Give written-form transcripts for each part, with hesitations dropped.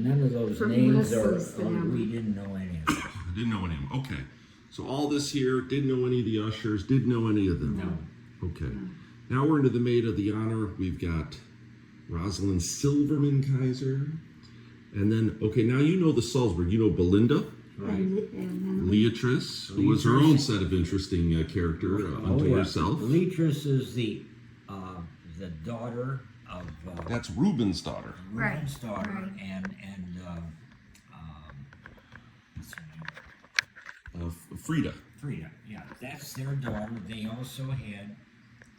None of those names we didn't know any of them. Didn't know any of them. Okay. So all this here, didn't know any of the ushers, didn't know any of them. No. Okay. Now we're into the maid of the honor. We've got Rosalind Silverman Kaiser. And then, okay, now you know the Salzberg. You know Balinda. Right. And Leatrice, who was her own set of interesting character unto herself. Leatrice is the daughter of... That's Ruben's daughter. Ruben's daughter. Right. And what's her name? Frieda. Frieda, yeah. That's their daughter. They also had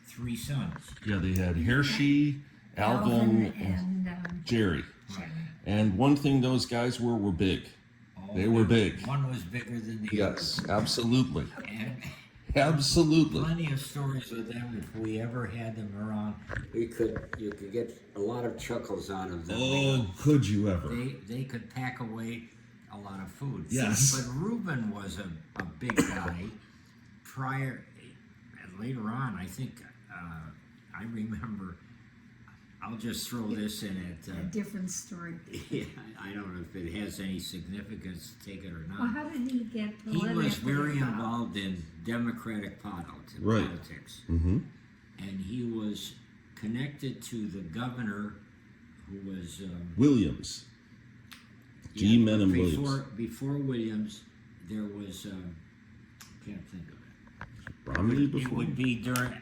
3 sons. Yeah, they had Hershey, Alvin, and Jerry. Right. And one thing those guys were big. They were big. One was bigger than the other. Yes, absolutely. And Absolutely. plenty of stories with them. If we ever had them around, you could get a lot of chuckles out of them. Oh, could you ever? They could pack away a lot of food. Yes. But Ruben was a big guy. Later on, I think I remember. I'll just throw this in a different story. Yeah, I don't know if it has any significance to take it or not. Well, how did he get He was very involved in Democratic politics. Mm-hmm. And he was connected to the governor who was... Williams. G. Menem Williams. Williams. Before Williams, there was... can't think of it. Romney It before? would be during...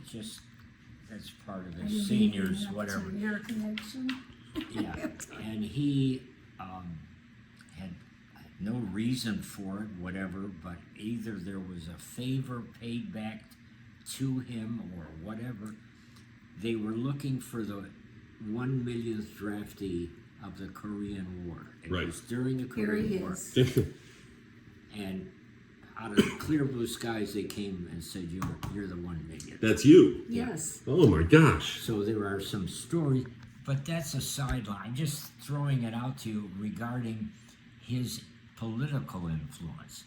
just... That's part of his seniors, whatever. Your connection. Yeah, and he had no reason for it, whatever, but either there was a favor paid back to him or whatever. They were looking for the 1 millionth draftee of the Korean War. It was during the Korean War. And out of the clear blue skies, they came and said, "You're the 1 million." That's you. Yes. Oh my gosh. So there are some stories, but that's a sideline. I'm just throwing it out to you regarding his political influence.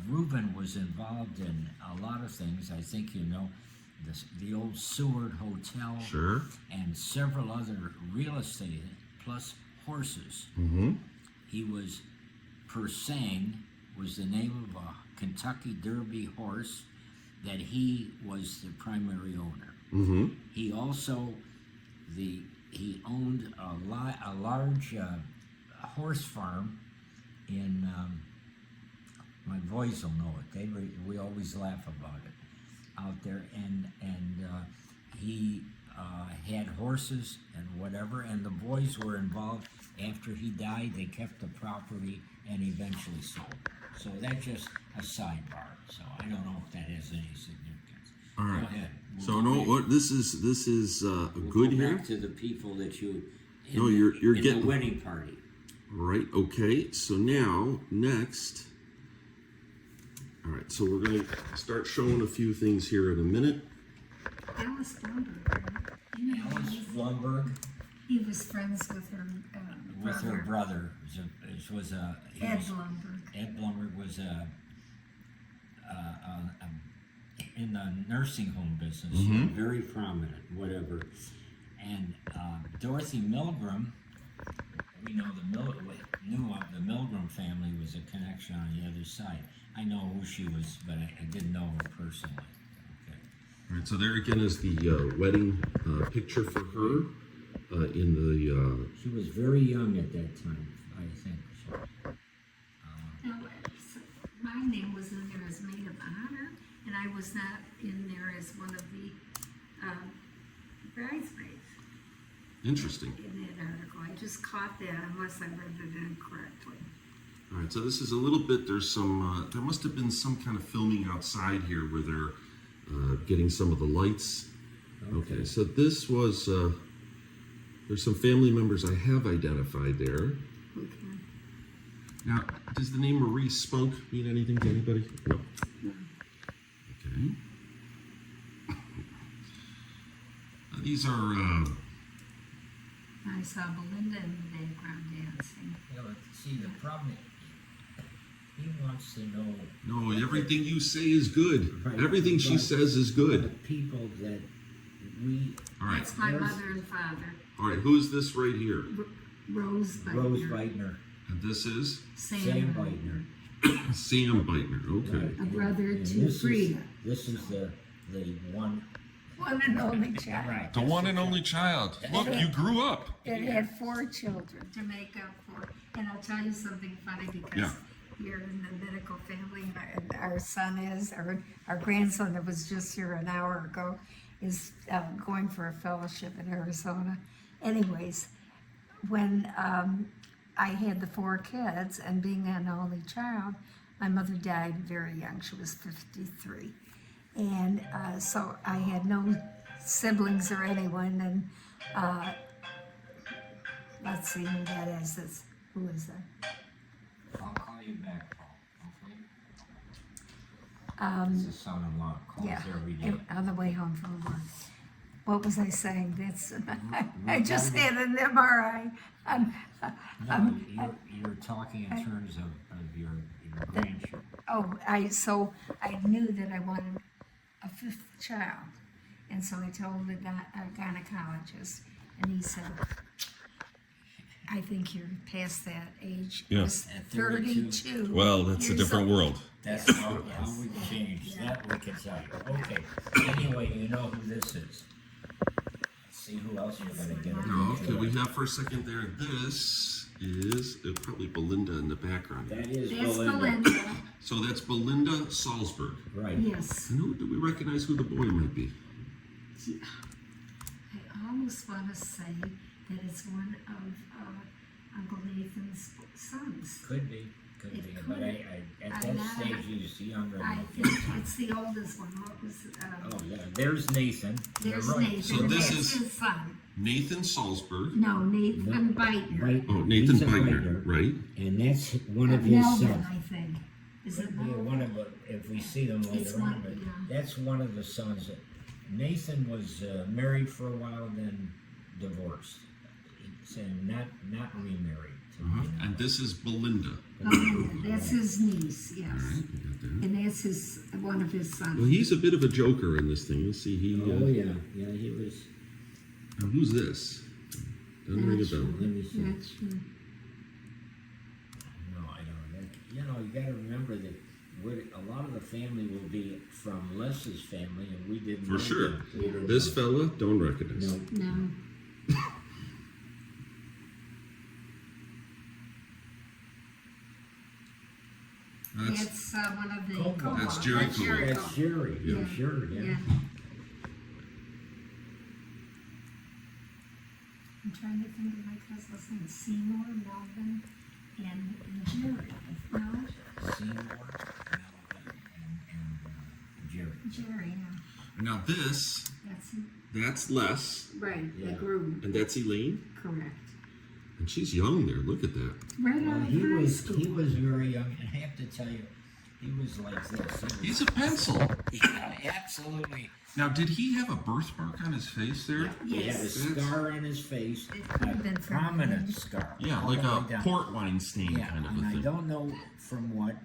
Ruben was involved in a lot of things. I think you know the old Seward Hotel, Sure. and several other real estate, plus horses. Mm-hmm. He was Persang was the name of a Kentucky Derby horse that he was the primary owner. Mm-hmm. He also he owned a large horse farm in my boys will know it. We always laugh about it out there, and he had horses and whatever, and the boys were involved. After he died, they kept the property and eventually sold. So that's just a sidebar. So I don't know if that has any significance. All right. Go ahead. So no, what this is good go here. Back to the people that you. No, you're in getting the wedding party. Right. Okay. So now next. All right. So we're going to start showing a few things here in a minute. Alice Blumberg. Alice Blumberg. He was friends with her brother. Ed Blumberg. Ed Blumberg was in the nursing home business, very prominent, whatever. And Dorothy Milgram, we know knew of the Milgram family was a connection on the other side. I know who she was, but I didn't know her personally. Okay. All right. So there again is the wedding picture for her in the. She was very young at that time, I think. Now, my name was in there as maid of honor, and I was not in there as one of the bridesmaids. Interesting. In that article, I just caught that unless I read it incorrectly. All right, so this is a little bit. There's some. There must have been some kind of filming outside here where they're getting some of the lights. Okay, so this was. There's some family members I have identified there. Okay. Now, does the name Marie Spunk mean anything to anybody? No. Okay. These are. I saw Balinda in the background dancing. Yeah, but see, the problem he wants to know. No, everything you say is good. Right. Everything she says is good. The people that we. All right. That's my mother and father. All right, who is this right here? Rose Beitner. Rose Beitner. And this is Sam Beitner. Sam Beitner. Okay. A brother And to this is- Frieda. This is the one. One and only child. Right. The one and only child. Look, you grew up. It had 4 children to make up for. And I'll tell you something funny because Yeah. you're in the medical family and our son is, our grandson that was just here an hour ago is going for a fellowship in Arizona. Anyways, when I had the 4 kids and being an only child, my mother died very young. She was 53. And so I had no siblings or anyone. And let's see who that is. Who is that? I'll call you back, Paul. Okay. It's a son-in-law. Calls Yeah, every day. on the way home from work. What was I saying? That's I just had an MRI. No, you're talking in terms of your grandchildren. So I knew that I wanted a 5th child, and so I told the gynecologist, and he said, "I think you're past that age." Yeah. I was At 32. 32. Well, that's a years different old. world. That's how we changed. That we can tell you. Okay. Anyway, you know who this is. Let's see who else we're gonna get. Okay, we have for a second there. This is probably Balinda in the background. That is That's Belinda. Belinda. So that's Balinda Salzberg. Right. Yes. And who do we recognize who the boy might be? I almost want to say that it's one of Uncle Nathan's sons. Could be. Could It be. could. But I at I'm that not- stage he's younger I enough. think it's the oldest one. What was Oh yeah. There's Nathan. You're There's right. Nathan. So this That's is- his son. Nathan Salzberg. No, Nathan Beitner. Right. Oh, Nathan Lisa Beitner, right? And that's one of his Melvin, sons. I think. Is it Yeah, Melvin? one of the, if we see them It's later on, one, but yeah. that's one of the sons. Nathan was married for a while, then divorced. And not remarried. To me. And this is Balinda. Oh, that's his niece, yes. All right, we got that. And that's one of his Well, sons. he's a bit of a joker in this thing. You'll see. Oh yeah, he was. Now, who's this? Doesn't ring a bell. Let me see. Not sure. No, I don't. You know, you got to remember that a lot of the family will be from Les's family, and we didn't. For know sure. that. We didn't This know. fella, don't recognize. No. No. That's That's one of the Kowall. That's Jerry Kowall. That's Jerry. Yeah. Yeah, sure. Yeah. Yeah. I'm trying to think of my cousin's name. Seymour, Melvin, and Jerry. No? Seymour, Melvin, and Jerry. Jerry, yeah. now this. That's Les, Right, Yeah. the groom. and that's Elaine, Correct. and she's young there. Look at that. Right Well, out of he high was school. very young, and I have to tell you, he was like this. He's a pencil. Yeah, absolutely. Now, did he have a birthmark on his face there? He had a Yes. scar on his face, It could have been a from prominent him. scar. Yeah, all like the a way down. port wine stain Yeah, kind of and a I thing. don't know from what.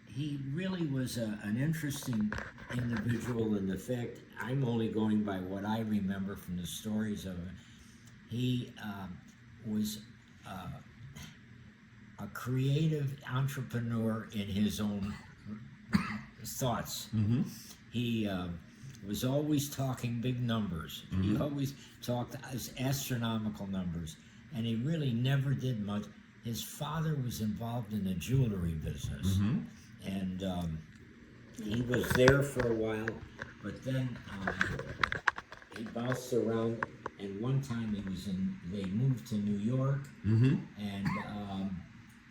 He really was an interesting individual in the fact, I'm only going by what I remember from the stories of him. He was a creative entrepreneur in his own thoughts. Mm-hmm. He was always talking big numbers. He always talked astronomical numbers, and he really never did much. His father was involved in the jewelry business, and he was there for a while, but then he bounced around. And one time they moved to New York, Mm-hmm. and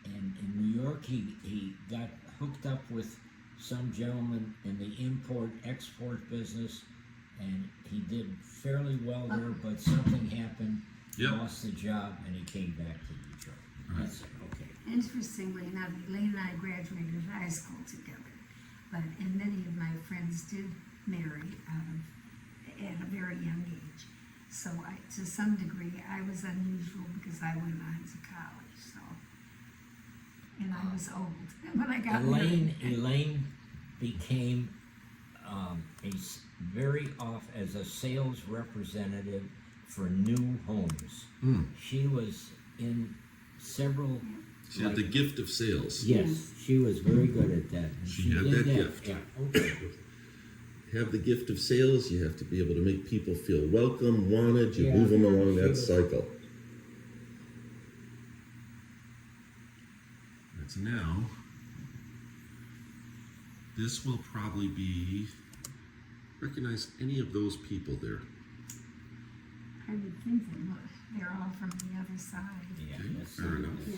in New York he got hooked up with some gentleman in the import-export business, and he did fairly well there, but something happened, he Yep. lost the job, and he came back to Detroit. That's it, okay. Interestingly enough, Elaine and I graduated high school together, and many of my friends did marry at a very young age. So to some degree, I was unusual because I went on to college, so. And I was old when I got married. Elaine became very off as a sales representative for new homes. Mm. She was in several. She had the gift of sales. Yes, she was very good at that. And She had did that gift. Yeah, okay. Have the gift of sales, you have to be able to make people feel welcome, wanted, you Yeah. move them along She that was- cycle. That's now. This will probably be, recognize any of those people there. I would think they're all from the other side. Yeah, Okay, that's fair enough. Yeah.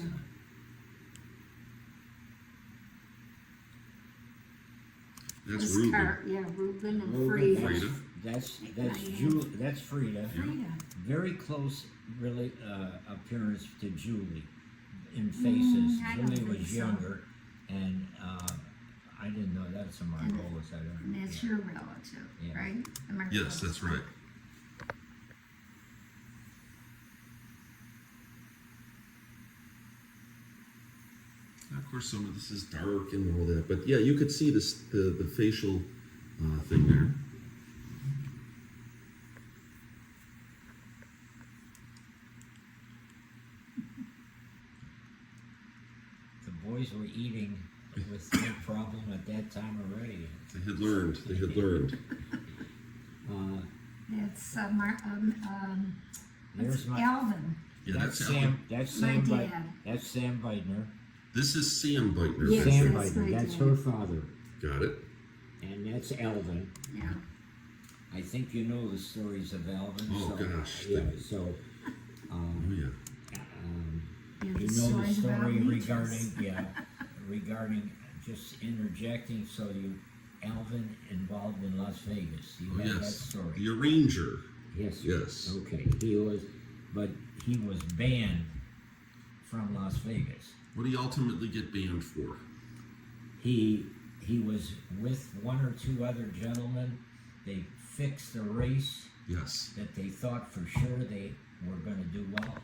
That's This Ruben. yeah, Ruben and Ruben, Frieda. Frieda. That's Diane. That's Frieda. Frieda. Very close, really, appearance to Julie in faces. I don't Julie think was so. younger, and I didn't know that's a Margolis. I don't. And that's yeah. your relative, Yeah. right? Am I Yes, that's right. Of course, some of this is dark and all that, but yeah, you could see this the facial thing there. The boys were eating with no problem at that time already. They had learned. They had learned. That's There's my. Alvin. Yeah, that's Sam. Alvin. That's My Sam. dad. That's Sam Beitner. This is Sam Beitner. Yes. Sam that's Beitner. my That's dad. her father, Got it. and that's Alvin. Yeah. I think you know the stories of Alvin. Oh, so, gosh. Yeah. So. Oh yeah. Yeah, You the know the stories about story Leatrice. regarding just interjecting. So Alvin involved in Las Vegas. You Oh have that yes. story. The arranger. Yes. Yes. Okay. But he was banned from Las Vegas. What did he ultimately get banned for? He was with one or two other gentlemen. They fixed a race Yes. that they thought for sure they were going to do well.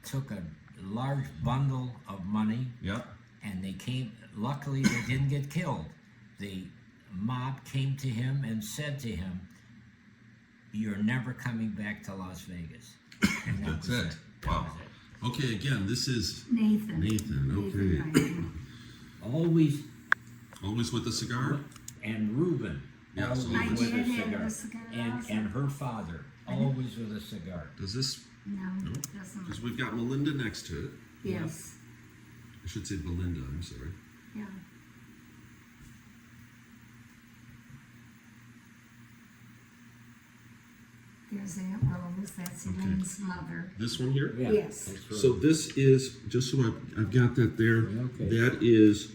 Took a large bundle of money, Yep. and they came. Luckily, they didn't get killed. The mob came to him and said to him, "You're never coming back to Las Vegas." And That's was it. That Wow. was it. Okay. Again, this is Nathan. Nathan. Okay. Nathan. Always, Always with the cigar. and Ruben. Yes, always always. with My a dad had cigar. a cigar And also. her father, always with a cigar. Does this? No, No. doesn't. Because we've got Melinda next to it. Yes. I should say Balinda. I'm sorry. Yeah. There's Aunt Rose. That's Okay. Elaine's mother. This one here. Yeah, Yes. that's right. So this is just so I've got that there. Okay. That is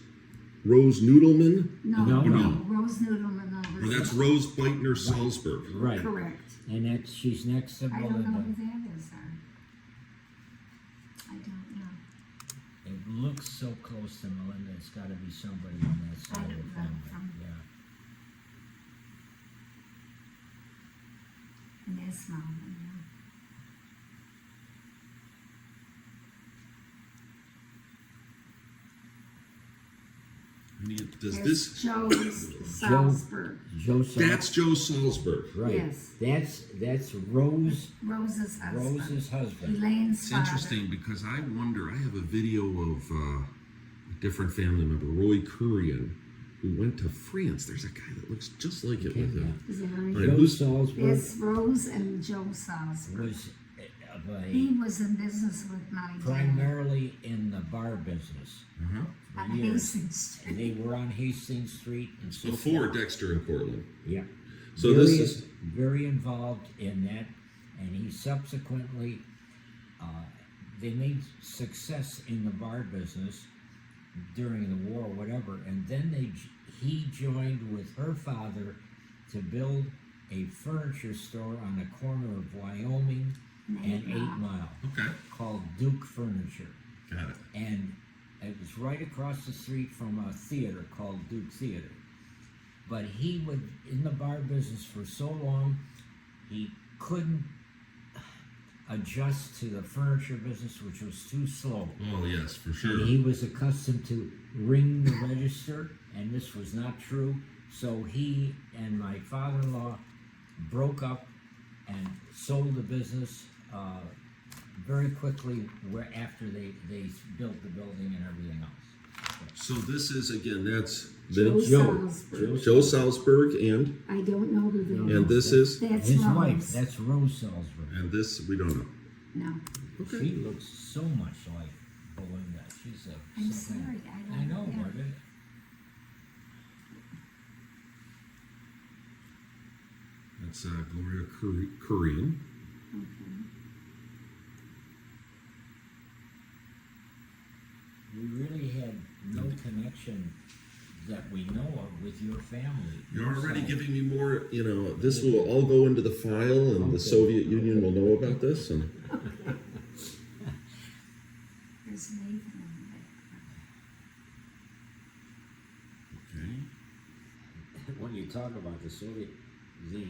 Rose Noodleman. No, No, no, no. Rose Noodleman. Or that's Rose Beitner Salzberg. right. Correct. And she's next to I don't know Belinda. who that is. I don't know. It looks so close to Melinda. It's got to be somebody on that side of the don't know. family. Yeah. And that's Mama. Yeah. Does There's this? Joe Salzberg. Joseph. That's Joe Salzberg. right. Yes. That's Rose. Rose's husband. Rose's husband. Elaine's It's father. interesting because I wonder. I have a video of a different family member, Roy Kurian, who went to France. There's a guy that looks just like it with him. Is that right? Right. Joe who's- Salzberg It's Rose and Joe Salzberg. was He was in business with my dad. primarily in the bar business Uh-huh. for On years. Hastings Street. They were on Hastings Street and so Before Dexter and Cortland. Yeah. So very, this is- very involved in that, and he subsequently they made success in the bar business during the war, or whatever, and then he joined with her father to build a furniture store on the corner of Wyoming and 8 Mile Okay. called Duke Furniture. Got it. And it was right across the street from a theater called Duke Theater. But he would, in the bar business for so long, he couldn't adjust to the furniture business, which was too slow. Oh yes, for And sure. he was accustomed to ring the register, and this was not true. So he and my father-in-law broke up and sold the business very quickly where after they built the building and everything else. So this is, again, that's Joe Vince, Salzberg. Joe Salzberg, and I don't know who that is. and this is, That's His Rose. wife, that's Rose Salzberg. and this we don't know. No, Okay. She looks so much like Belinda. She's a. I'm so sorry, good. I I don't know, know. Margaret. That's Gloria Kurian. okay. We really had no connection that we know of with your family. You're already So- giving me more, this will all go into the file and the Okay. Soviet Union will know about this. And There's Nathan in the background. okay. When you talk about the Soviet, the